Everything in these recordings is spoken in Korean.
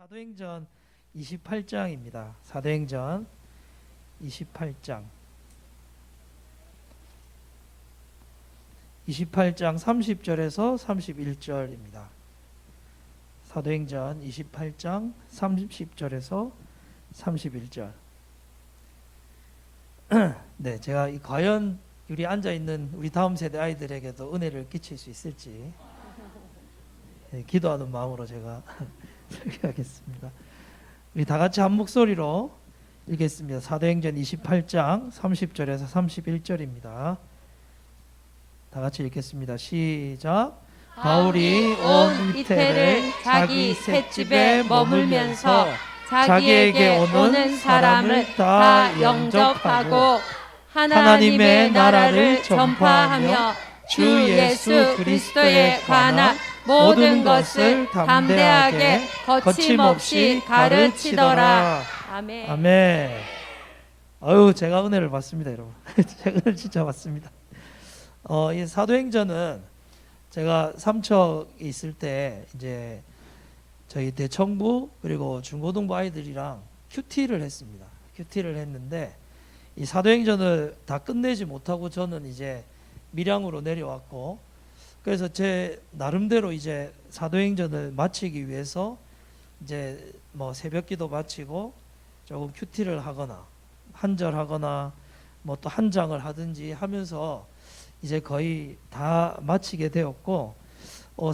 사도행전 28장입니다. 사도행전 28장 30절에서 31절입니다. 사도행전 28장 30절에서 31절. 네, 제가 과연 우리 앉아있는 우리 다음 세대 아이들에게도 은혜를 끼칠 수 있을지 기도하는 마음으로 제가 설교하겠습니다. 우리 다 같이 한 목소리로 읽겠습니다. 사도행전 28장 30절에서 31절입니다. 다 같이 읽겠습니다. 시작. 바울이 온 이태를 자기 셋집에 머물면서 자기에게 오는 사람을 다 영접하고 하나님의 나라를 전파하며 주 예수 그리스도에 관한 모든 것을 담대하게 거침없이 가르치더라. 아멘. 아멘. 제가 은혜를 받습니다, 여러분. 제가 은혜를 진짜 받습니다. 이 사도행전은 제가 삼척에 있을 때 이제 저희 대청부 그리고 중고등부 아이들이랑 큐티를 했습니다. 큐티를 했는데 이 사도행전을 다 끝내지 못하고 저는 이제 밀양으로 내려왔고, 그래서 제 나름대로 이제 사도행전을 마치기 위해서 이제 뭐 새벽기도 마치고 조금 큐티를 하거나 한절하거나 뭐 또 한 장을 하든지 하면서 이제 거의 다 마치게 되었고,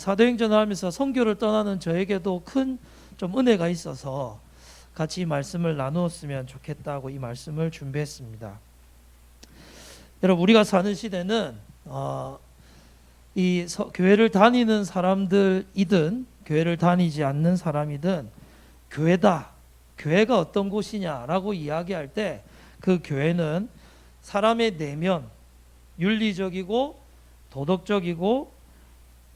사도행전을 하면서 선교를 떠나는 저에게도 큰 좀 은혜가 있어서 같이 이 말씀을 나누었으면 좋겠다고 이 말씀을 준비했습니다. 여러분, 우리가 사는 시대는 교회를 다니는 사람들이든 교회를 다니지 않는 사람이든 교회다, 교회가 어떤 곳이냐라고 이야기할 때 그 교회는 사람의 내면, 윤리적이고 도덕적이고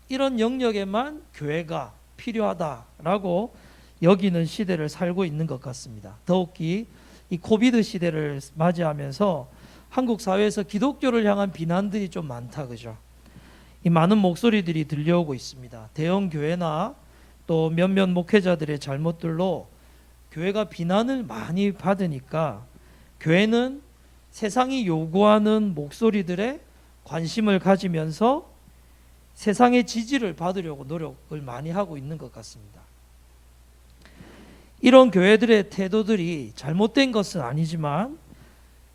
이런 영역에만 교회가 필요하다라고 여기는 시대를 살고 있는 것 같습니다. 더욱이 이 코비드 시대를 맞이하면서 한국 사회에서 기독교를 향한 비난들이 좀 많다, 그죠? 이 많은 목소리들이 들려오고 있습니다. 대형 교회나 또 몇몇 목회자들의 잘못들로 교회가 비난을 많이 받으니까 교회는 세상이 요구하는 목소리들에 관심을 가지면서 세상의 지지를 받으려고 노력을 많이 하고 있는 것 같습니다. 이런 교회들의 태도들이 잘못된 것은 아니지만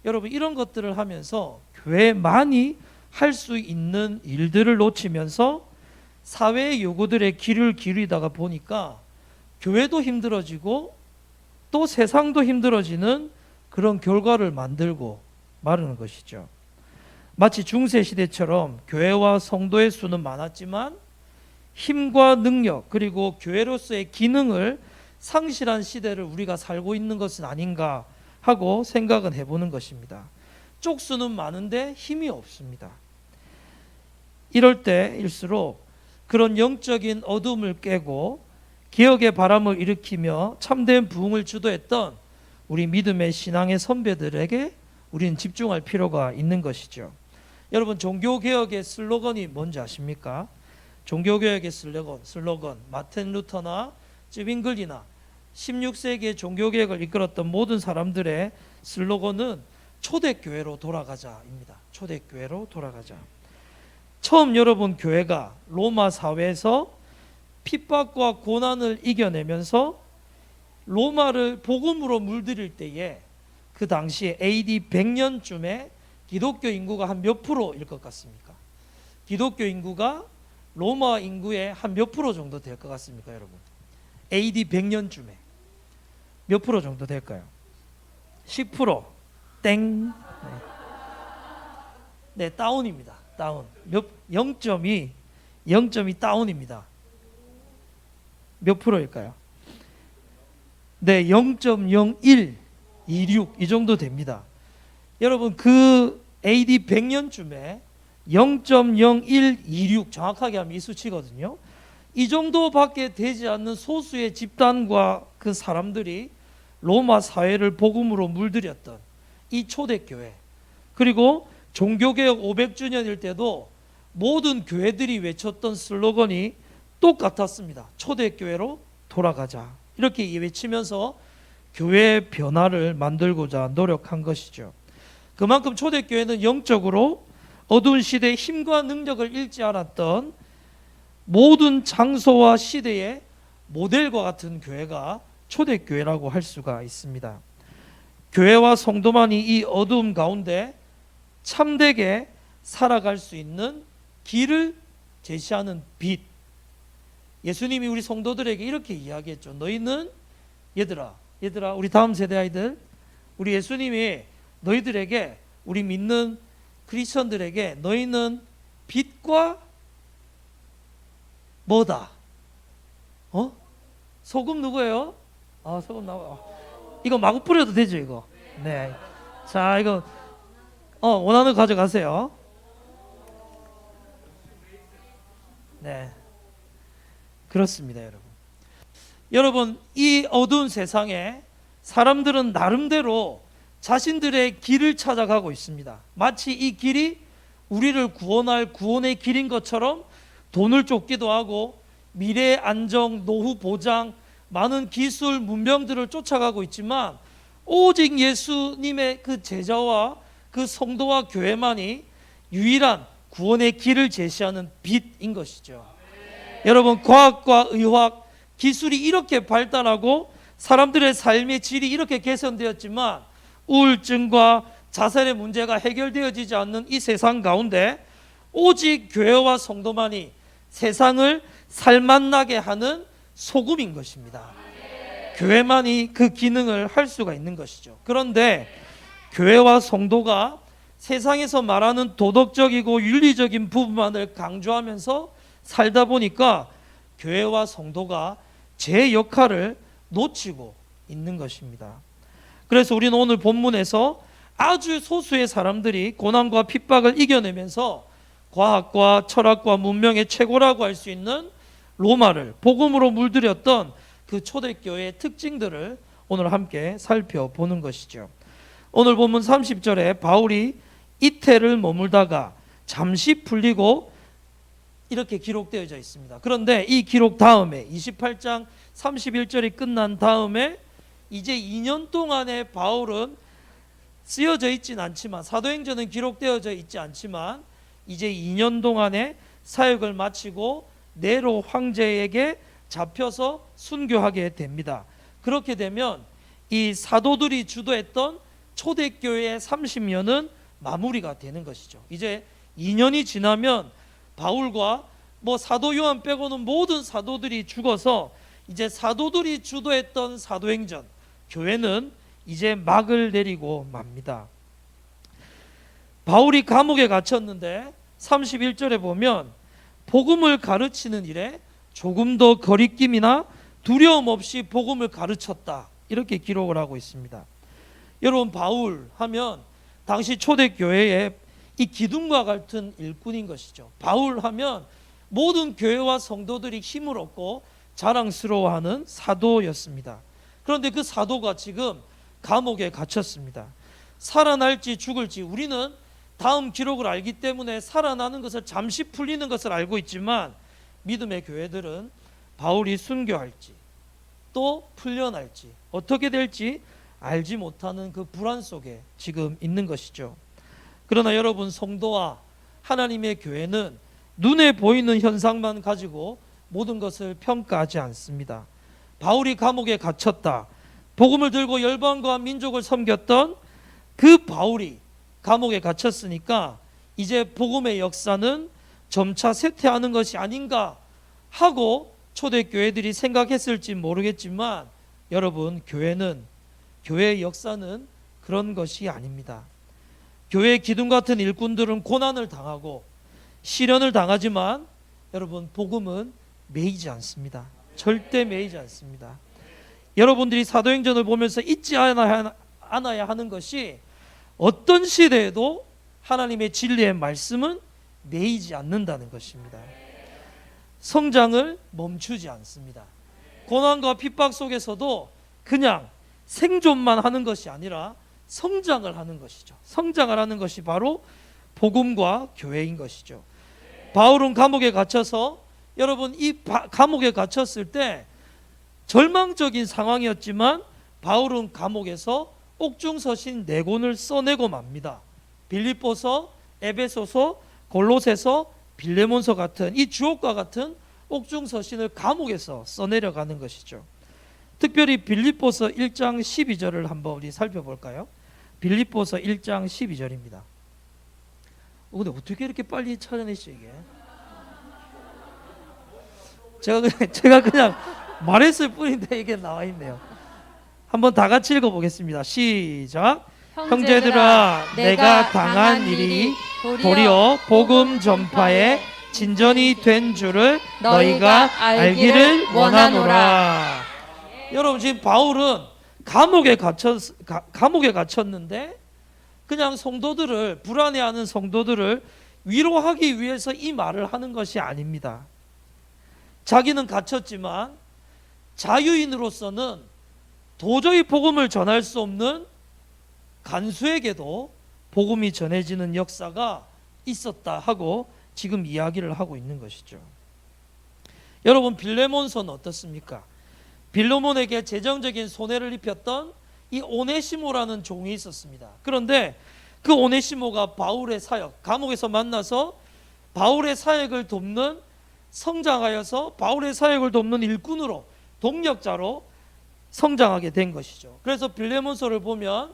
여러분, 이런 것들을 하면서 교회만이 할 수 있는 일들을 놓치면서 사회의 요구들에 귀를 기울이다가 보니까 교회도 힘들어지고 또 세상도 힘들어지는 그런 결과를 만들고 마르는 것이죠. 마치 중세시대처럼 교회와 성도의 수는 많았지만 힘과 능력 그리고 교회로서의 기능을 상실한 시대를 우리가 살고 있는 것은 아닌가 하고 생각은 해보는 것입니다. 쪽수는 많은데 힘이 없습니다. 이럴 때일수록 그런 영적인 어둠을 깨고 개혁의 바람을 일으키며 참된 부흥을 주도했던 우리 믿음의 신앙의 선배들에게 우리는 집중할 필요가 있는 것이죠. 여러분, 종교개혁의 슬로건이 뭔지 아십니까? 종교개혁의 슬로건 마틴 루터나 쯔윙글리나 16세기의 종교개혁을 이끌었던 모든 사람들의 슬로건은 초대교회로 돌아가자입니다. 초대교회로 돌아가자. 처음 여러분, 교회가 로마 사회에서 핍박과 고난을 이겨내면서 로마를 복음으로 물들일 때에 그 당시에 AD 100년쯤에 기독교 인구가 한 몇 프로일 것 같습니까? 기독교 인구가 로마 인구의 한 몇 프로 정도 될 것 같습니까, 여러분? AD 100년쯤에 몇 프로 정도 될까요? 10%. 땡. 네, 다운입니다. 다운. 0.2 다운입니다. 몇 프로일까요? 네, 0.0126 이 정도 됩니다. 여러분, 그 AD 100년쯤에 0.0126 정확하게 하면 이 수치거든요. 이 정도밖에 되지 않는 소수의 집단과 그 사람들이 로마 사회를 복음으로 물들였던 이 초대교회, 그리고 종교개혁 500주년일 때도 모든 교회들이 외쳤던 슬로건이 똑같았습니다. 초대교회로 돌아가자 이렇게 외치면서 교회의 변화를 만들고자 노력한 것이죠. 그만큼 초대교회는 영적으로 어두운 시대의 힘과 능력을 잃지 않았던 모든 장소와 시대의 모델과 같은 교회가 초대교회라고 할 수가 있습니다. 교회와 성도만이 이 어두움 가운데 참되게 살아갈 수 있는 길을 제시하는 빛. 예수님이 우리 성도들에게 이렇게 이야기했죠. 너희는 얘들아 우리 다음 세대 아이들, 우리 예수님이 너희들에게, 우리 믿는 크리스천들에게 너희는 빛과 뭐다? 소금 누구예요? 소금 나와. 이거 마구 뿌려도 되죠, 이거? 네. 자, 이거 원하는 거 가져가세요. 네. 그렇습니다, 여러분. 여러분, 이 어두운 세상에 사람들은 나름대로 자신들의 길을 찾아가고 있습니다. 마치 이 길이 우리를 구원할 구원의 길인 것처럼 돈을 쫓기도 하고 미래의 안정, 노후 보장, 많은 기술, 문명들을 쫓아가고 있지만 오직 예수님의 그 제자와 그 성도와 교회만이 유일한 구원의 길을 제시하는 빛인 것이죠. 여러분, 과학과 의학, 기술이 이렇게 발달하고 사람들의 삶의 질이 이렇게 개선되었지만 우울증과 자살의 문제가 해결되어지지 않는 이 세상 가운데 오직 교회와 성도만이 세상을 살맛나게 하는 소금인 것입니다. 교회만이 그 기능을 할 수가 있는 것이죠. 그런데 교회와 성도가 세상에서 말하는 도덕적이고 윤리적인 부분만을 강조하면서 살다 보니까 교회와 성도가 제 역할을 놓치고 있는 것입니다. 그래서 우리는 오늘 본문에서 아주 소수의 사람들이 고난과 핍박을 이겨내면서 과학과 철학과 문명의 최고라고 할 수 있는 로마를 복음으로 물들였던 그 초대교회의 특징들을 오늘 함께 살펴보는 것이죠. 오늘 본문 30절에 바울이 이태를 머물다가 잠시 풀리고 이렇게 기록되어져 있습니다. 그런데 이 기록 다음에 28장 31절이 끝난 다음에 이제 2년 동안에 바울은 쓰여져 있진 않지만, 사도행전은 기록되어져 있지 않지만 이제 2년 동안의 사역을 마치고 네로 황제에게 잡혀서 순교하게 됩니다. 그렇게 되면 이 사도들이 주도했던 초대교회의 30년은 마무리가 되는 것이죠. 이제 2년이 지나면 바울과 사도 요한 빼고는 모든 사도들이 죽어서 이제 사도들이 주도했던 사도행전, 교회는 이제 막을 내리고 맙니다. 바울이 감옥에 갇혔는데 31절에 보면 복음을 가르치는 일에 조금 더 거리낌이나 두려움 없이 복음을 가르쳤다, 이렇게 기록을 하고 있습니다. 여러분, 바울 하면 당시 초대교회의 이 기둥과 같은 일꾼인 것이죠. 바울 하면 모든 교회와 성도들이 힘을 얻고 자랑스러워하는 사도였습니다. 그런데 그 사도가 지금 감옥에 갇혔습니다. 살아날지 죽을지, 우리는 다음 기록을 알기 때문에 살아나는 것을, 잠시 풀리는 것을 알고 있지만 믿음의 교회들은 바울이 순교할지 또 풀려날지 어떻게 될지 알지 못하는 그 불안 속에 지금 있는 것이죠. 그러나 여러분, 성도와 하나님의 교회는 눈에 보이는 현상만 가지고 모든 것을 평가하지 않습니다. 바울이 감옥에 갇혔다, 복음을 들고 열방과 민족을 섬겼던 그 바울이 감옥에 갇혔으니까 이제 복음의 역사는 점차 쇠퇴하는 것이 아닌가 하고 초대교회들이 생각했을지 모르겠지만 여러분, 교회의 역사는 그런 것이 아닙니다. 교회의 기둥 같은 일꾼들은 고난을 당하고 시련을 당하지만 여러분, 복음은 매이지 않습니다. 절대 매이지 않습니다. 여러분들이 사도행전을 보면서 잊지 않아야 하는 것이, 어떤 시대에도 하나님의 진리의 말씀은 매이지 않는다는 것입니다. 성장을 멈추지 않습니다. 고난과 핍박 속에서도 그냥 생존만 하는 것이 아니라 성장을 하는 것이죠. 성장을 하는 것이 바로 복음과 교회인 것이죠. 바울은 감옥에 갇혀서, 여러분, 이 감옥에 갇혔을 때 절망적인 상황이었지만 바울은 감옥에서 옥중서신 4권을 써내고 맙니다. 빌립보서, 에베소서, 골로새서, 빌레몬서 같은 이 주옥과 같은 옥중서신을 감옥에서 써내려가는 것이죠. 특별히 빌립보서 1장 12절을 한번 우리 살펴볼까요? 빌립보서 1장 12절입니다. 근데 어떻게 이렇게 빨리 찾아내시죠 이게? 제가 그냥 말했을 뿐인데 이게 나와 있네요. 한번 다 같이 읽어보겠습니다. 시작. 형제들아, 내가 당한 일이 도리어 복음 전파에 진전이 된 줄을 너희가 알기를 원하노라. 여러분, 지금 바울은 감옥에 갇혔는데 그냥 성도들을, 불안해하는 성도들을 위로하기 위해서 이 말을 하는 것이 아닙니다. 자기는 갇혔지만 자유인으로서는 도저히 복음을 전할 수 없는 간수에게도 복음이 전해지는 역사가 있었다 하고 지금 이야기를 하고 있는 것이죠. 여러분, 빌레몬서는 어떻습니까? 빌레몬에게 재정적인 손해를 입혔던 이 오네시모라는 종이 있었습니다. 그런데 그 오네시모가 바울의 사역, 감옥에서 만나서 바울의 사역을 돕는, 성장하여서 바울의 사역을 돕는 일꾼으로, 동력자로 성장하게 된 것이죠. 그래서 빌레몬서를 보면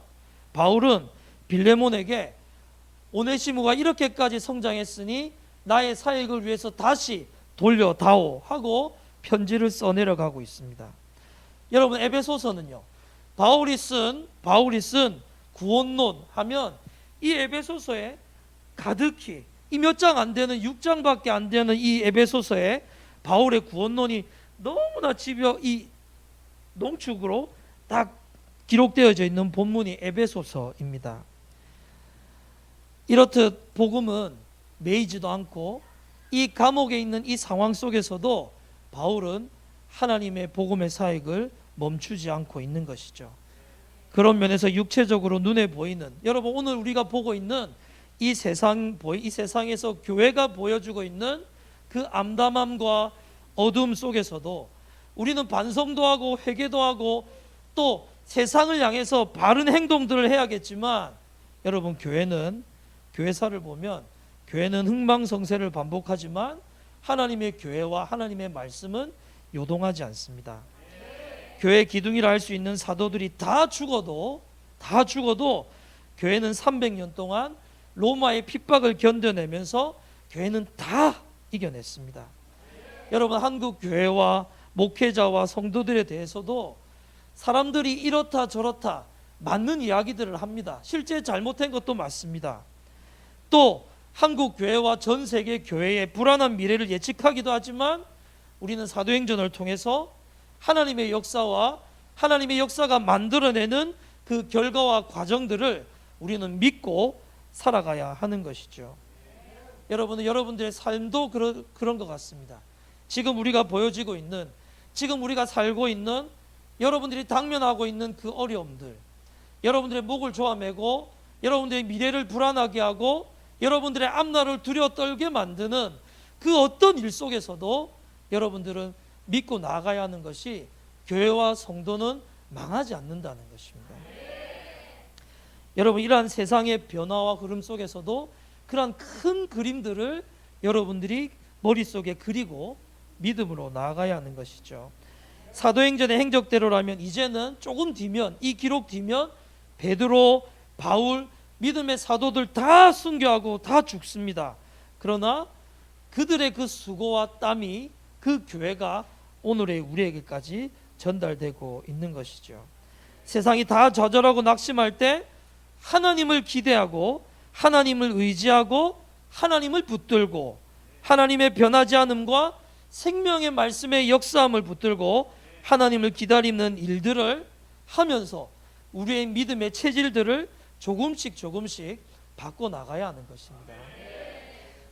바울은 빌레몬에게 오네시모가 이렇게까지 성장했으니 나의 사역을 위해서 다시 돌려다오 하고 편지를 써내려가고 있습니다. 여러분, 에베소서는요, 바울이 쓴 구원론 하면 이 에베소서에 가득히 이 몇 장 안 되는 6장밖에 안 되는 이 에베소서에 바울의 구원론이 너무나 이 농축으로 딱 기록되어져 있는 본문이 에베소서입니다. 이렇듯 복음은 매이지도 않고 이 감옥에 있는 이 상황 속에서도 바울은 하나님의 복음의 사역을 멈추지 않고 있는 것이죠. 그런 면에서 육체적으로 눈에 보이는, 여러분 오늘 우리가 보고 있는 이 세상에서 교회가 보여주고 있는 그 암담함과 어둠 속에서도 우리는 반성도 하고 회개도 하고 또 세상을 향해서 바른 행동들을 해야겠지만, 여러분 교회사를 보면 교회는 흥망성쇠를 반복하지만 하나님의 교회와 하나님의 말씀은 요동하지 않습니다. 교회 기둥이라 할 수 있는 사도들이 다 죽어도 교회는 300년 동안 로마의 핍박을 견뎌내면서 교회는 다 이겨냈습니다. 여러분, 한국 교회와 목회자와 성도들에 대해서도 사람들이 이렇다 저렇다 맞는 이야기들을 합니다. 실제 잘못된 것도 맞습니다. 또 한국 교회와 전 세계 교회의 불안한 미래를 예측하기도 하지만 우리는 사도행전을 통해서 하나님의 역사와 하나님의 역사가 만들어내는 그 결과와 과정들을 우리는 믿고 살아가야 하는 것이죠. 여러분들의 삶도 그런 것 같습니다. 지금 우리가 보여지고 있는, 지금 우리가 살고 있는, 여러분들이 당면하고 있는 그 어려움들, 여러분들의 목을 조아매고 여러분들의 미래를 불안하게 하고 여러분들의 앞날을 두려워 떨게 만드는 그 어떤 일 속에서도 여러분들은 믿고 나아가야 하는 것이 교회와 성도는 망하지 않는다는 것입니다. 여러분, 이러한 세상의 변화와 흐름 속에서도 그러한 큰 그림들을 여러분들이 머릿속에 그리고 믿음으로 나아가야 하는 것이죠. 사도행전의 행적대로라면 이제는 조금 뒤면, 이 기록 뒤면 베드로, 바울, 믿음의 사도들 다 순교하고 다 죽습니다. 그러나 그들의 그 수고와 땀이 그 교회가 오늘의 우리에게까지 전달되고 있는 것이죠. 세상이 다 좌절하고 낙심할 때 하나님을 기대하고 하나님을 의지하고 하나님을 붙들고 하나님의 변하지 않음과 생명의 말씀의 역사함을 붙들고 하나님을 기다리는 일들을 하면서 우리의 믿음의 체질들을 조금씩 바꿔 나가야 하는 것입니다.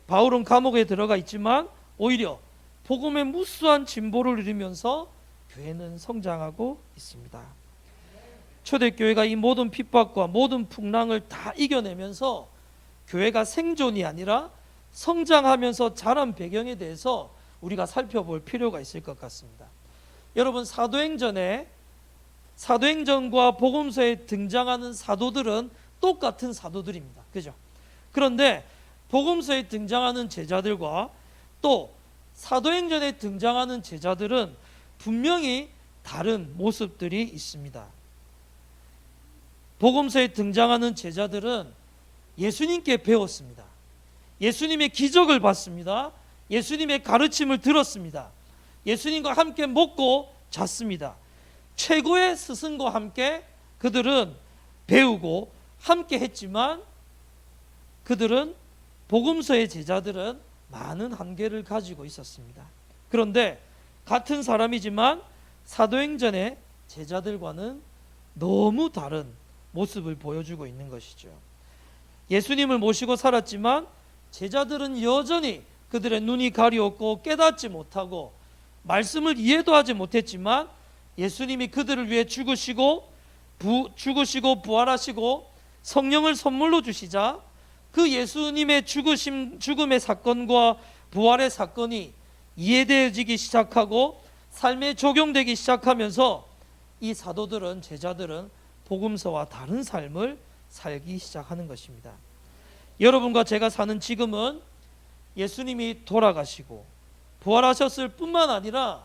바울은 감옥에 들어가 있지만 오히려 복음의 무수한 진보를 이루면서 교회는 성장하고 있습니다. 초대교회가 이 모든 핍박과 모든 풍랑을 다 이겨내면서 교회가 생존이 아니라 성장하면서 자란 배경에 대해서 우리가 살펴볼 필요가 있을 것 같습니다. 여러분 사도행전과 복음서에 등장하는 사도들은 똑같은 사도들입니다. 그죠? 그런데 복음서에 등장하는 제자들과 또 사도행전에 등장하는 제자들은 분명히 다른 모습들이 있습니다. 복음서에 등장하는 제자들은 예수님께 배웠습니다. 예수님의 기적을 봤습니다. 예수님의 가르침을 들었습니다. 예수님과 함께 먹고 잤습니다. 최고의 스승과 함께 그들은 배우고 함께 했지만 그들은 복음서의 제자들은 많은 한계를 가지고 있었습니다. 그런데 같은 사람이지만 사도행전의 제자들과는 너무 다른 모습을 보여주고 있는 것이죠. 예수님을 모시고 살았지만 제자들은 여전히 그들의 눈이 가리웠고 깨닫지 못하고 말씀을 이해도 하지 못했지만 예수님이 그들을 위해 죽으시고 부활하시고 성령을 선물로 주시자 그 예수님의 죽음의 사건과 부활의 사건이 이해되어지기 시작하고 삶에 적용되기 시작하면서 이 사도들은 제자들은 복음서와 다른 삶을 살기 시작하는 것입니다. 여러분과 제가 사는 지금은 예수님이 돌아가시고 부활하셨을 뿐만 아니라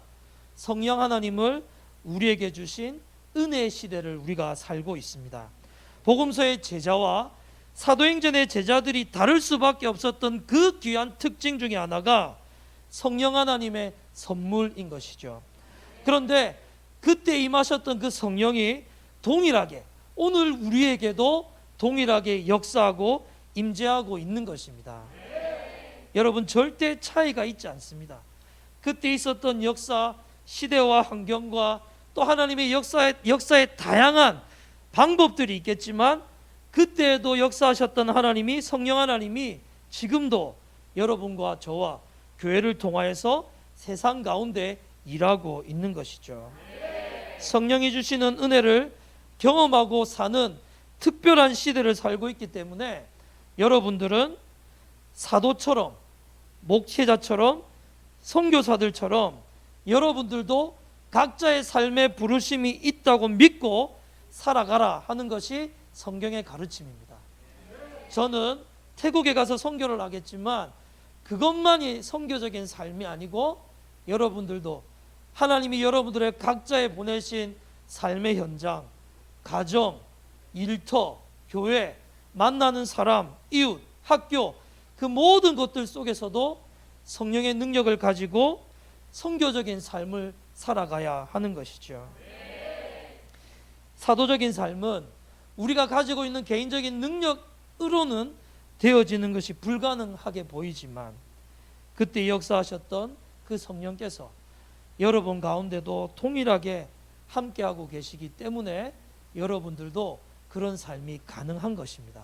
성령 하나님을 우리에게 주신 은혜의 시대를 우리가 살고 있습니다. 복음서의 제자와 사도행전의 제자들이 다를 수밖에 없었던 그 귀한 특징 중에 하나가 성령 하나님의 선물인 것이죠. 그런데 그때 임하셨던 그 성령이 동일하게 오늘 우리에게도 동일하게 역사하고 임재하고 있는 것입니다. 여러분 절대 차이가 있지 않습니다. 그때 있었던 역사, 시대와 환경과 또 하나님의 역사의 다양한 방법들이 있겠지만 그때에도 역사하셨던 하나님이 성령 하나님이 지금도 여러분과 저와 교회를 통하여서 세상 가운데 일하고 있는 것이죠. 성령이 주시는 은혜를 경험하고 사는 특별한 시대를 살고 있기 때문에 여러분들은 사도처럼 목회자처럼 선교사들처럼 여러분들도 각자의 삶에 부르심이 있다고 믿고 살아가라 하는 것이 성경의 가르침입니다. 저는 태국에 가서 선교를 하겠지만 그것만이 선교적인 삶이 아니고 여러분들도 하나님이 여러분들의 각자에 보내신 삶의 현장, 가정, 일터, 교회, 만나는 사람, 이웃, 학교 그 모든 것들 속에서도 성령의 능력을 가지고 선교적인 삶을 살아가야 하는 것이죠. 사도적인 삶은 우리가 가지고 있는 개인적인 능력으로는 되어지는 것이 불가능하게 보이지만 그때 역사하셨던 그 성령께서 여러분 가운데도 동일하게 함께하고 계시기 때문에 여러분들도 그런 삶이 가능한 것입니다.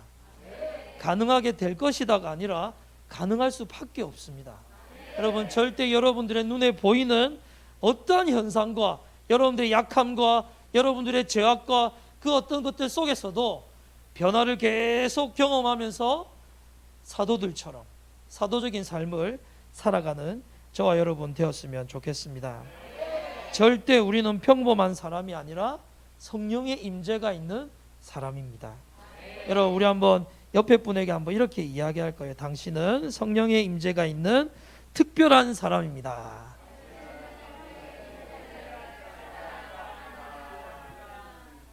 가능하게 될 것이다가 아니라 가능할 수밖에 없습니다. 여러분 절대 여러분들의 눈에 보이는 어떠한 현상과 여러분들의 약함과 여러분들의 죄악과 그 어떤 것들 속에서도 변화를 계속 경험하면서 사도들처럼 사도적인 삶을 살아가는 저와 여러분 되었으면 좋겠습니다. 절대 우리는 평범한 사람이 아니라 성령의 임재가 있는 사람입니다. 여러분 우리 한번 옆에 분에게 한번 이렇게 이야기할 거예요. 당신은 성령의 임재가 있는 특별한 사람입니다.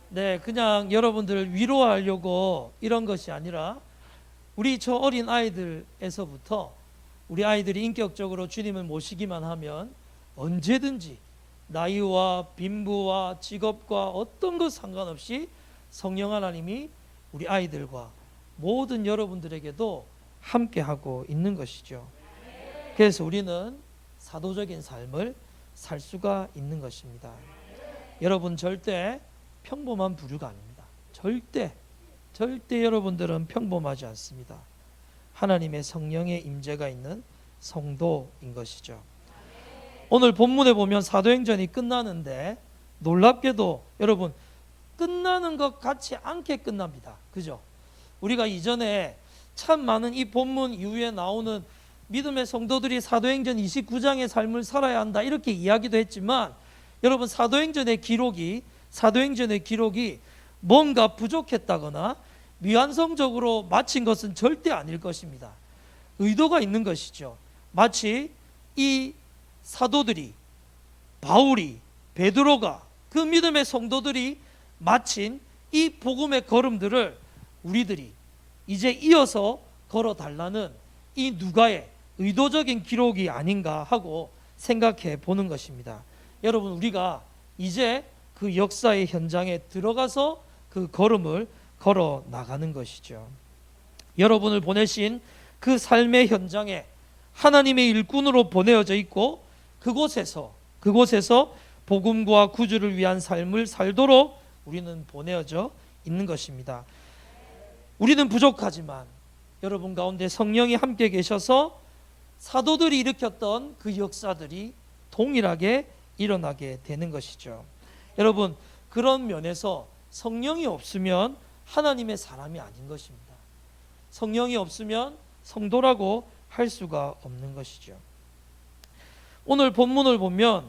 네, 그냥 여러분들을 위로하려고 이런 것이 아니라 우리 저 어린 아이들에서부터 우리 아이들이 인격적으로 주님을 모시기만 하면 언제든지 나이와 빈부와 직업과 어떤 것 상관없이 성령 하나님이 우리 아이들과 모든 여러분들에게도 함께하고 있는 것이죠. 그래서 우리는 사도적인 삶을 살 수가 있는 것입니다. 여러분 절대 평범한 부류가 아닙니다. 절대 여러분들은 평범하지 않습니다. 하나님의 성령의 임재가 있는 성도인 것이죠. 오늘 본문에 보면 사도행전이 끝나는데 놀랍게도 여러분 끝나는 것 같지 않게 끝납니다. 그죠? 우리가 이전에 참 많은 이 본문 이후에 나오는 믿음의 성도들이 사도행전 29장의 삶을 살아야 한다 이렇게 이야기도 했지만 여러분 사도행전의 기록이 뭔가 부족했다거나 미완성적으로 마친 것은 절대 아닐 것입니다. 의도가 있는 것이죠. 마치 이 사도들이, 바울이, 베드로가, 그 믿음의 성도들이 마친 이 복음의 걸음들을 우리들이 이제 이어서 걸어달라는 이 누가의 의도적인 기록이 아닌가 하고 생각해 보는 것입니다. 여러분, 우리가 이제 그 역사의 현장에 들어가서 그 걸음을 걸어 나가는 것이죠. 여러분을 보내신 그 삶의 현장에 하나님의 일꾼으로 보내어져 있고 그곳에서 복음과 구주를 위한 삶을 살도록 우리는 보내어져 있는 것입니다. 우리는 부족하지만 여러분 가운데 성령이 함께 계셔서 사도들이 일으켰던 그 역사들이 동일하게 일어나게 되는 것이죠. 여러분, 그런 면에서 성령이 없으면 하나님의 사람이 아닌 것입니다. 성령이 없으면 성도라고 할 수가 없는 것이죠. 오늘 본문을 보면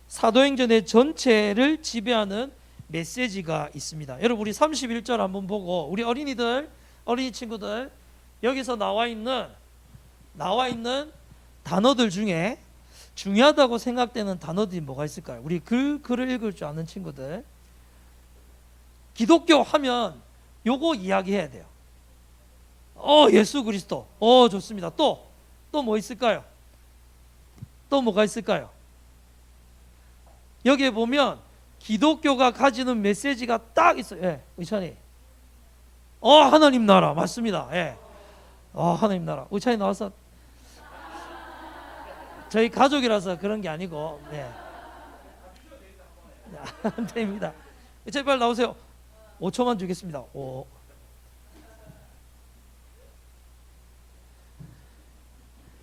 사도행전의 전체를 지배하는 메시지가 있습니다. 여러분, 우리 31절 한번 보고, 우리 어린이 친구들, 여기서 나와 있는 단어들 중에 중요하다고 생각되는 단어들이 뭐가 있을까요? 우리 글을 읽을 줄 아는 친구들, 기독교 하면 요거 이야기해야 돼요. 예수 그리스도. 좋습니다. 또 뭐 있을까요? 또 뭐가 있을까요? 여기에 보면 기독교가 가지는 메시지가 딱 있어요. 예, 의찬이. 하나님 나라. 맞습니다. 예. 하나님 나라. 의찬이 나와서 저희 가족이라서 그런 게 아니고, 예. 안 됩니다. 의찬이 빨리 나오세요. 5초만 주겠습니다. 5.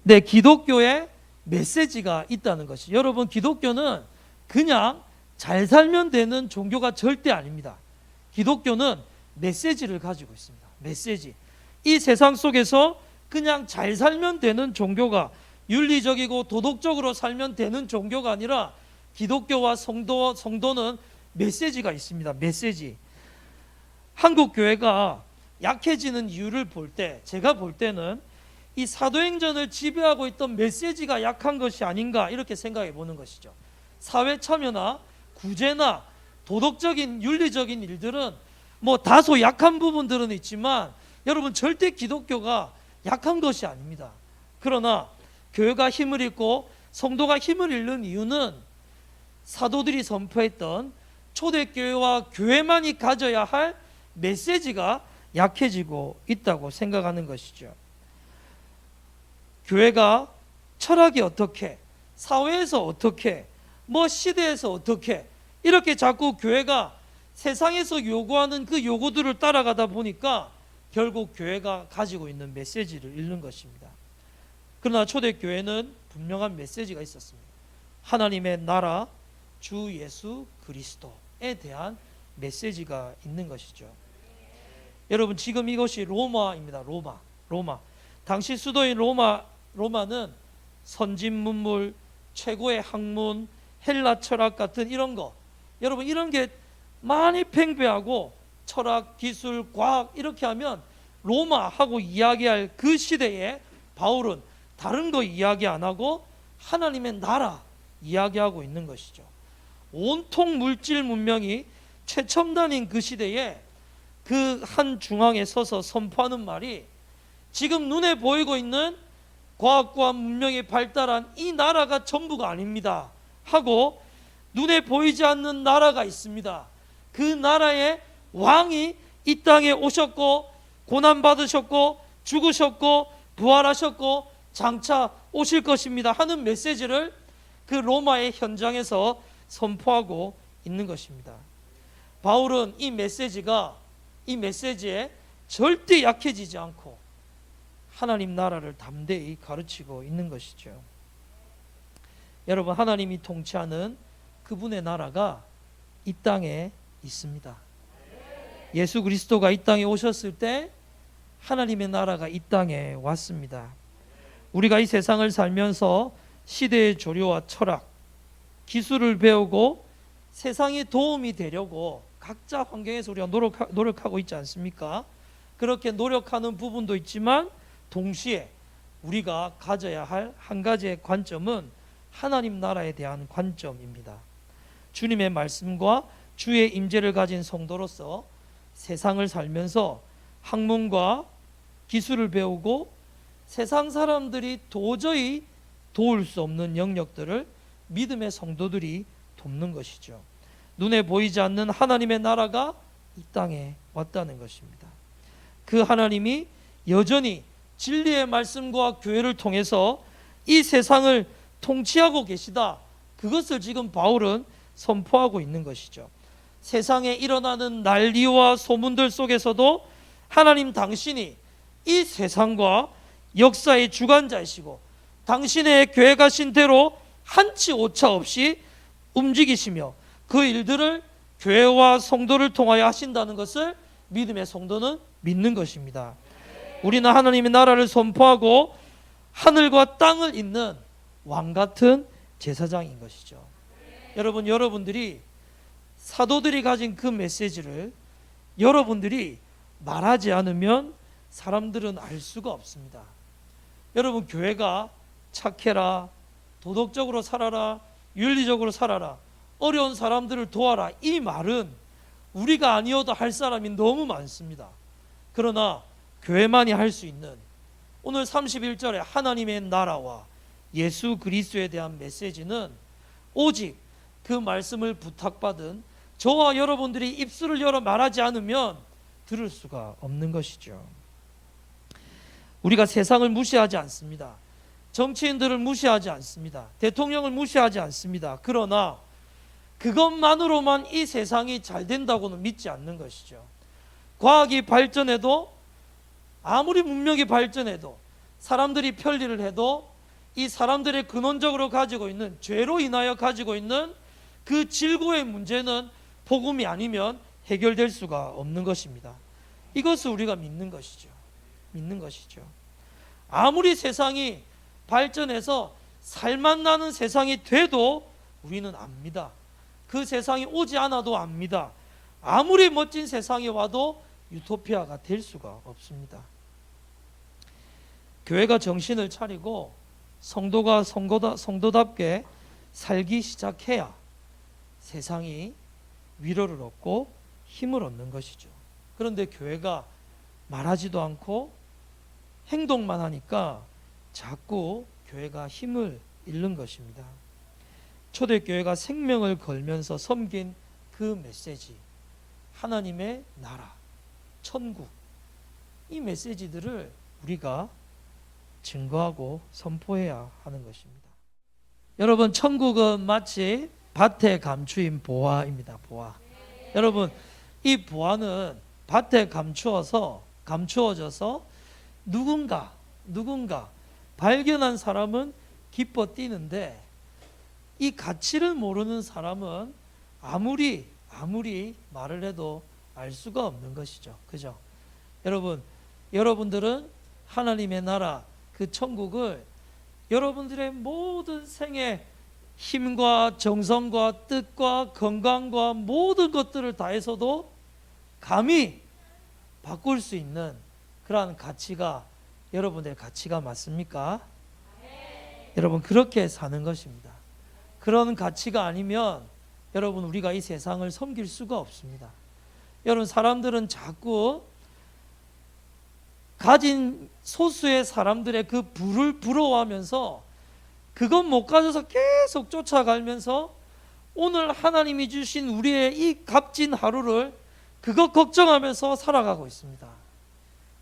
네, 기독교에 메시지가 있다는 것이, 여러분, 기독교는 그냥 잘 살면 되는 종교가 절대 아닙니다. 기독교는 메시지를 가지고 있습니다. 메시지. 이 세상 속에서 그냥 잘 살면 되는 종교가, 윤리적이고 도덕적으로 살면 되는 종교가 아니라 기독교와 성도는 메시지가 있습니다. 메시지. 한국 교회가 약해지는 이유를 볼 때, 제가 볼 때는 이 사도행전을 지배하고 있던 메시지가 약한 것이 아닌가 이렇게 생각해 보는 것이죠. 사회 참여나 구제나 도덕적인 윤리적인 일들은 뭐 다소 약한 부분들은 있지만 여러분, 절대 기독교가 약한 것이 아닙니다. 그러나 교회가 힘을 잃고 성도가 힘을 잃는 이유는 사도들이 선포했던 초대교회와 교회만이 가져야 할 메시지가 약해지고 있다고 생각하는 것이죠. 교회가 철학이 어떻게, 사회에서 어떻게, 뭐 시대에서 어떻게, 이렇게 자꾸 교회가 세상에서 요구하는 그 요구들을 따라가다 보니까 결국 교회가 가지고 있는 메시지를 잃는 것입니다. 그러나 초대교회는 분명한 메시지가 있었습니다. 하나님의 나라, 주 예수 그리스도에 대한 메시지가 있는 것이죠. 여러분, 지금 이것이 로마입니다. 로마. 당시 수도인 로마는 선진 문물, 최고의 학문, 헬라 철학 같은 이런 거, 여러분, 이런 게 많이 팽배하고 철학, 기술, 과학 이렇게 하면 로마하고 이야기할 그 시대에 바울은 다른 거 이야기 안 하고 하나님의 나라 이야기하고 있는 것이죠. 온통 물질 문명이 최첨단인 그 시대에 그 한 중앙에 서서 선포하는 말이, 지금 눈에 보이고 있는 과학과 문명이 발달한 이 나라가 전부가 아닙니다 하고, 눈에 보이지 않는 나라가 있습니다. 그 나라의 왕이 이 땅에 오셨고 고난받으셨고 죽으셨고 부활하셨고 장차 오실 것입니다 하는 메시지를 그 로마의 현장에서 선포하고 있는 것입니다. 바울은 이 메시지에 절대 약해지지 않고 하나님 나라를 담대히 가르치고 있는 것이죠. 여러분, 하나님이 통치하는 그분의 나라가 이 땅에 있습니다. 예수 그리스도가 이 땅에 오셨을 때 하나님의 나라가 이 땅에 왔습니다. 우리가 이 세상을 살면서 시대의 조류와 철학, 기술을 배우고 세상에 도움이 되려고 각자 환경에서 우리가 노력하고 있지 않습니까? 그렇게 노력하는 부분도 있지만 동시에 우리가 가져야 할 한 가지의 관점은 하나님 나라에 대한 관점입니다. 주님의 말씀과 주의 임재를 가진 성도로서 세상을 살면서 학문과 기술을 배우고 세상 사람들이 도저히 도울 수 없는 영역들을 믿음의 성도들이 돕는 것이죠. 눈에 보이지 않는 하나님의 나라가 이 땅에 왔다는 것입니다. 그 하나님이 여전히 진리의 말씀과 교회를 통해서 이 세상을 통치하고 계시다. 그것을 지금 바울은 선포하고 있는 것이죠. 세상에 일어나는 난리와 소문들 속에서도 하나님 당신이 이 세상과 역사의 주관자이시고 당신의 계획하신 대로 한치 오차 없이 움직이시며 그 일들을 교회와 성도를 통하여 하신다는 것을 믿음의 성도는 믿는 것입니다. 우리는 하나님의 나라를 선포하고 하늘과 땅을 잇는 왕 같은 제사장인 것이죠. 여러분, 여러분들이 사도들이 가진 그 메시지를 여러분들이 말하지 않으면 사람들은 알 수가 없습니다. 여러분, 교회가 착해라, 도덕적으로 살아라, 윤리적으로 살아라, 어려운 사람들을 도와라, 이 말은 우리가 아니어도 할 사람이 너무 많습니다. 그러나 교회만이 할 수 있는 오늘 31절에 하나님의 나라와 예수 그리스도에 대한 메시지는 오직 그 말씀을 부탁받은 저와 여러분들이 입술을 열어 말하지 않으면 들을 수가 없는 것이죠. 우리가 세상을 무시하지 않습니다. 정치인들을 무시하지 않습니다. 대통령을 무시하지 않습니다. 그러나 그것만으로만 이 세상이 잘 된다고는 믿지 않는 것이죠. 과학이 발전해도 아무리 문명이 발전해도 사람들이 편리를 해도 이 사람들의 근원적으로 가지고 있는 죄로 인하여 가지고 있는 그 질고의 문제는 복음이 아니면 해결될 수가 없는 것입니다. 이것을 우리가 믿는 것이죠. 믿는 것이죠. 아무리 세상이 발전해서 살맛나는 세상이 돼도 우리는 압니다. 그 세상이 오지 않아도 압니다. 아무리 멋진 세상이 와도 유토피아가 될 수가 없습니다. 교회가 정신을 차리고 성도가 성도답게 살기 시작해야 세상이 위로를 얻고 힘을 얻는 것이죠. 그런데 교회가 말하지도 않고 행동만 하니까 자꾸 교회가 힘을 잃는 것입니다. 초대교회가 생명을 걸면서 섬긴 그 메시지, 하나님의 나라, 천국, 이 메시지들을 우리가 증거하고 선포해야 하는 것입니다. 여러분, 천국은 마치 밭에 감추인 보화입니다. 보화. 여러분, 이 보화는 밭에 감추어져서 누군가 발견한 사람은 기뻐 뛰는데 이 가치를 모르는 사람은 아무리 말을 해도 알 수가 없는 것이죠. 그죠? 여러분들은 하나님의 나라, 그 천국을 여러분들의 모든 생애 힘과 정성과 뜻과 건강과 모든 것들을 다해서도 감히 바꿀 수 있는 그러한 가치가 여러분의 가치가 맞습니까? 여러분, 그렇게 사는 것입니다. 그런 가치가 아니면 여러분, 우리가 이 세상을 섬길 수가 없습니다. 여러분, 사람들은 자꾸 가진 소수의 사람들의 그 부를 부러워하면서 그것 못 가져서 계속 쫓아가면서 오늘 하나님이 주신 우리의 이 값진 하루를 그것 걱정하면서 살아가고 있습니다.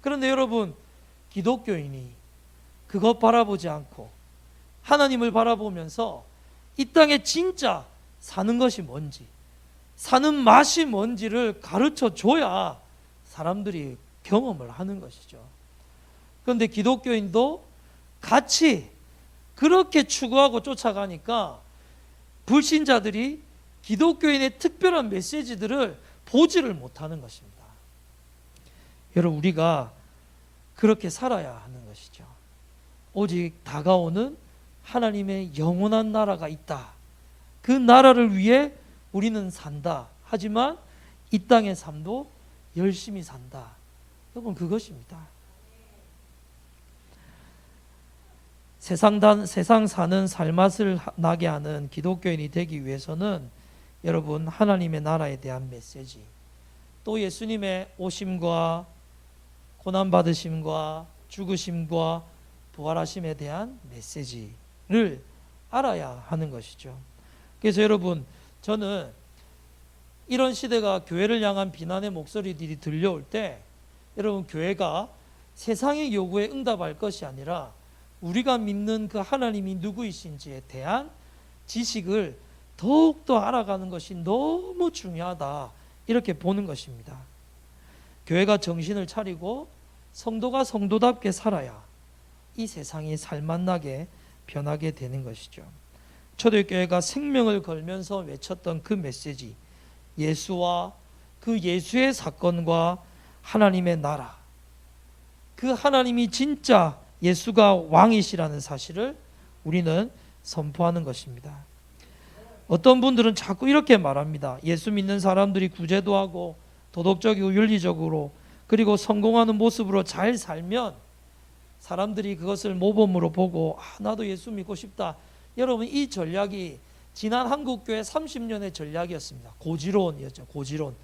그런데 여러분, 기독교인이 그것 바라보지 않고 하나님을 바라보면서 이 땅에 진짜 사는 것이 뭔지, 사는 맛이 뭔지를 가르쳐 줘야 사람들이 경험을 하는 것이죠. 그런데 기독교인도 같이 그렇게 추구하고 쫓아가니까 불신자들이 기독교인의 특별한 메시지들을 보지를 못하는 것입니다. 여러분, 우리가 그렇게 살아야 하는 것이죠. 오직 다가오는 하나님의 영원한 나라가 있다. 그 나라를 위해 우리는 산다. 하지만 이 땅의 삶도 열심히 산다. 여러분, 그것입니다. 세상 사는 살맛을 나게 하는 기독교인이 되기 위해서는 여러분, 하나님의 나라에 대한 메시지, 또 예수님의 오심과 고난받으심과 죽으심과 부활하심에 대한 메시지를 알아야 하는 것이죠. 그래서 여러분, 저는 이런 시대가 교회를 향한 비난의 목소리들이 들려올 때 여러분, 교회가 세상의 요구에 응답할 것이 아니라 우리가 믿는 그 하나님이 누구이신지에 대한 지식을 더욱더 알아가는 것이 너무 중요하다, 이렇게 보는 것입니다. 교회가 정신을 차리고 성도가 성도답게 살아야 이 세상이 살맛나게 변하게 되는 것이죠. 초대교회가 생명을 걸면서 외쳤던 그 메시지, 예수와 그 예수의 사건과 하나님의 나라, 그 하나님이 진짜 예수가 왕이시라는 사실을 우리는 선포하는 것입니다. 어떤 분들은 자꾸 이렇게 말합니다. 예수 믿는 사람들이 구제도 하고 도덕적이고 윤리적으로 그리고 성공하는 모습으로 잘 살면 사람들이 그것을 모범으로 보고 나도 예수 믿고 싶다. 여러분, 이 전략이 지난 한국교회 30년의 전략이었습니다. 고지론이었죠. 고지론.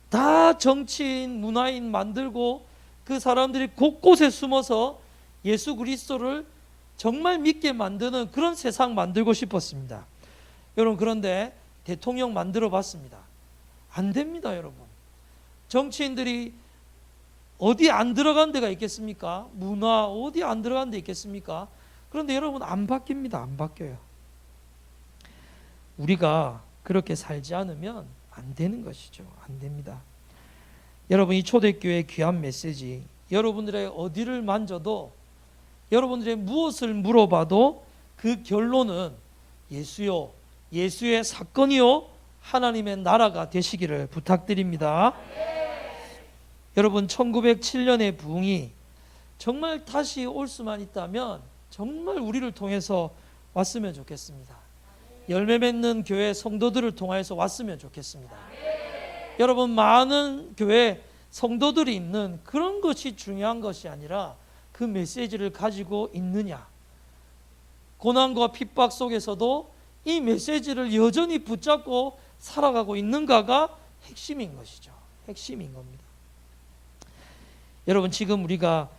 다 정치인, 문화인 만들고 그 사람들이 곳곳에 숨어서 예수 그리스도를 정말 믿게 만드는 그런 세상 만들고 싶었습니다. 여러분, 그런데 대통령 만들어 봤습니다. 안 됩니다, 여러분. 정치인들이 어디 안 들어간 데가 있겠습니까? 문화 어디 안 들어간 데 있겠습니까? 그런데 여러분, 안 바뀝니다. 안 바뀌어요. 우리가 그렇게 살지 않으면 안 되는 것이죠. 안 됩니다. 여러분, 이 초대교회의 귀한 메시지, 여러분들의 어디를 만져도, 여러분들의 무엇을 물어봐도 그 결론은 예수요, 예수의 사건이요, 하나님의 나라가 되시기를 부탁드립니다. 여러분, 1907년의 부흥이 정말 다시 올 수만 있다면 정말 우리를 통해서 왔으면 좋겠습니다. 열매 맺는 교회 성도들을 통해서 왔으면 좋겠습니다. 여러분, 많은 교회 성도들이 있는 그런 것이 중요한 것이 아니라 그 메시지를 가지고 있느냐, 고난과 핍박 속에서도 이 메시지를 여전히 붙잡고 살아가고 있는가가 핵심인 것이죠. 핵심인 겁니다. 여러분, 지금 우리가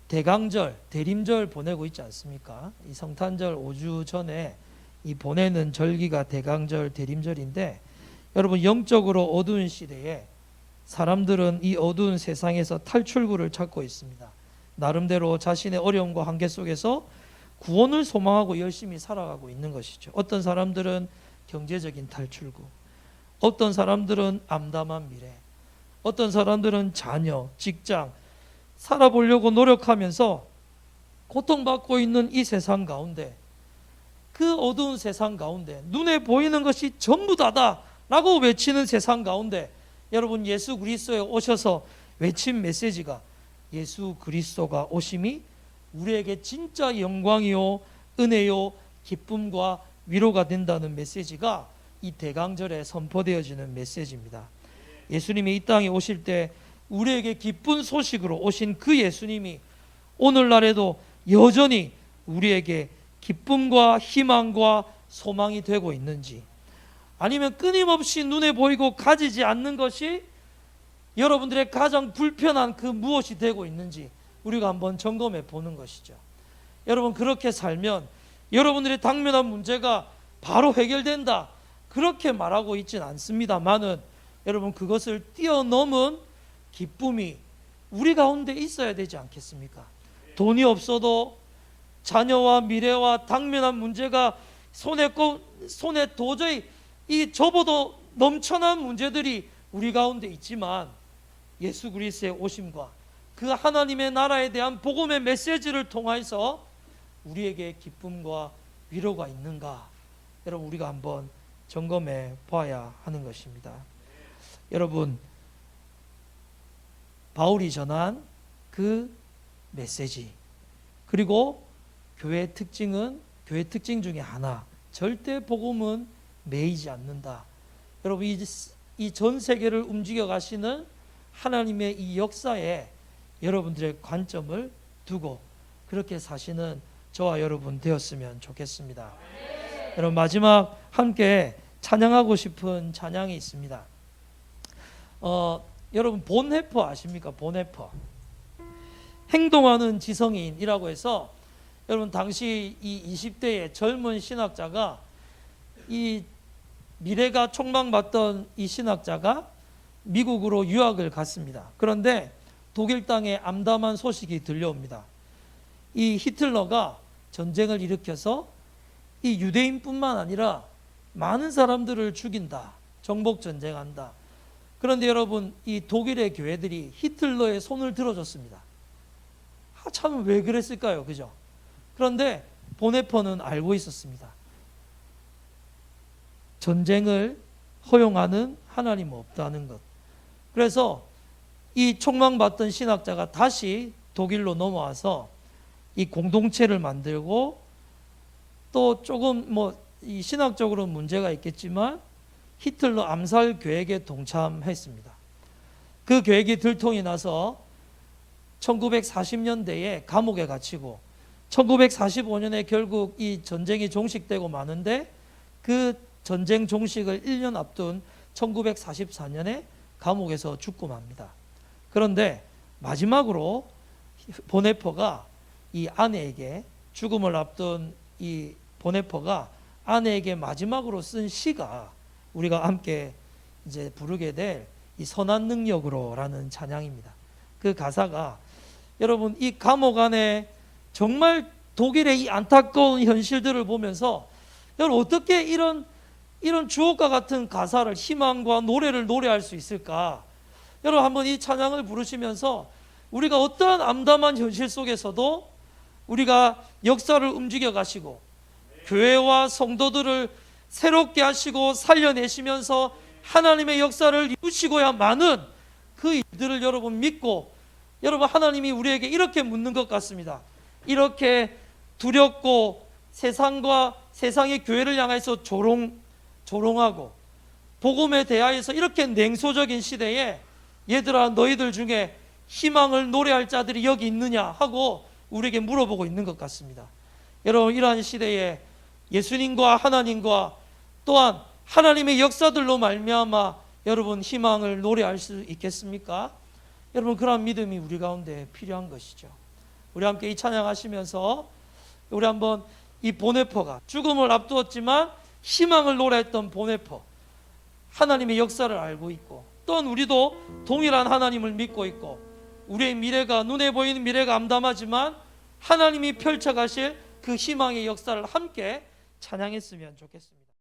대강절, 대림절 보내고 있지 않습니까? 이 성탄절 5주 전에 이 보내는 절기가 대강절, 대림절인데, 여러분, 영적으로 어두운 시대에 사람들은 이 어두운 세상에서 탈출구를 찾고 있습니다. 나름대로 자신의 어려움과 한계 속에서 구원을 소망하고 열심히 살아가고 있는 것이죠. 어떤 사람들은 경제적인 탈출구, 어떤 사람들은 암담한 미래, 어떤 사람들은 자녀, 직장, 살아보려고 노력하면서 고통받고 있는 이 세상 가운데, 그 어두운 세상 가운데 눈에 보이는 것이 전부 다다 라고 외치는 세상 가운데 여러분, 예수 그리스도에 오셔서 외친 메시지가 예수 그리스도가 오심이 우리에게 진짜 영광이요, 은혜요, 기쁨과 위로가 된다는 메시지가 이 대강절에 선포되어지는 메시지입니다. 예수님이 이 땅에 오실 때 우리에게 기쁜 소식으로 오신 그 예수님이 오늘날에도 여전히 우리에게 기쁨과 희망과 소망이 되고 있는지, 아니면 끊임없이 눈에 보이고 가지지 않는 것이 여러분들의 가장 불편한 그 무엇이 되고 있는지 우리가 한번 점검해 보는 것이죠. 여러분, 그렇게 살면 여러분들의 당면한 문제가 바로 해결된다, 그렇게 말하고 있지는 않습니다만은 여러분, 그것을 뛰어넘은 기쁨이 우리 가운데 있어야 되지 않겠습니까? 돈이 없어도 자녀와 미래와 당면한 문제가 손에 도저히 이 저보다 넘쳐난 문제들이 우리 가운데 있지만 예수 그리스도의 오심과 그 하나님의 나라에 대한 복음의 메시지를 통해서 우리에게 기쁨과 위로가 있는가, 여러분, 우리가 한번 점검해 봐야 하는 것입니다. 여러분, 바울이 전한 그 메시지, 그리고 교회의 특징 중에 하나, 절대 복음은 매이지 않는다. 여러분 이 전 세계를 움직여 가시는 하나님의 이 역사에 여러분들의 관점을 두고 그렇게 사시는 저와 여러분 되었으면 좋겠습니다. 여러분 마지막 함께 찬양하고 싶은 찬양이 있습니다. 여러분 본헤퍼 아십니까? 본헤퍼. 행동하는 지성인이라고 해서 여러분 당시 이 20대의 젊은 신학자가 이 미래가 촉망받던 이 신학자가 미국으로 유학을 갔습니다. 그런데 독일 땅에 암담한 소식이 들려옵니다. 이 히틀러가 전쟁을 일으켜서 이 유대인뿐만 아니라 많은 사람들을 죽인다. 정복 전쟁한다. 그런데 여러분 이 독일의 교회들이 히틀러의 손을 들어줬습니다. 참 왜 그랬을까요? 그죠? 그런데 본헤퍼는 알고 있었습니다. 전쟁을 허용하는 하나님은 없다는 것. 그래서 이 촉망받던 신학자가 다시 독일로 넘어와서 이 공동체를 만들고 또 조금 이 신학적으로 문제가 있겠지만 히틀러 암살 계획에 동참했습니다. 그 계획이 들통이 나서 1940년대에 감옥에 갇히고 1945년에 결국 이 전쟁이 종식되고 마는데 그 전쟁 종식을 1년 앞둔 1944년에 감옥에서 죽고 맙니다. 그런데 마지막으로 본헤퍼가 이 아내에게 죽음을 앞둔 이 본헤퍼가 아내에게 마지막으로 쓴 시가 우리가 함께 이제 부르게 될 이 선한 능력으로라는 찬양입니다. 그 가사가 여러분 이 감옥 안에 정말 독일의 이 안타까운 현실들을 보면서 여러분 어떻게 이런 주옥과 같은 가사를 희망과 노래를 노래할 수 있을까? 여러분 한번 이 찬양을 부르시면서 우리가 어떠한 암담한 현실 속에서도 우리가 역사를 움직여 가시고 교회와 성도들을 새롭게 하시고 살려내시면서 하나님의 역사를 이루시고야만은 그 일들을 여러분 믿고 여러분 하나님이 우리에게 이렇게 묻는 것 같습니다. 이렇게 두렵고 세상과 세상의 교회를 향해서 조롱하고 복음에 대하여서 이렇게 냉소적인 시대에 얘들아 너희들 중에 희망을 노래할 자들이 여기 있느냐 하고 우리에게 물어보고 있는 것 같습니다. 여러분 이러한 시대에 예수님과 하나님과 또한 하나님의 역사들로 말미암아 여러분 희망을 노래할 수 있겠습니까? 여러분 그러한 믿음이 우리 가운데 필요한 것이죠. 우리 함께 이 찬양하시면서 우리 한번 이 본헤퍼가 죽음을 앞두었지만 희망을 노래했던 본헤퍼 하나님의 역사를 알고 있고 또한 우리도 동일한 하나님을 믿고 있고 우리의 미래가 눈에 보이는 미래가 암담하지만 하나님이 펼쳐가실 그 희망의 역사를 함께 찬양했으면 좋겠습니다.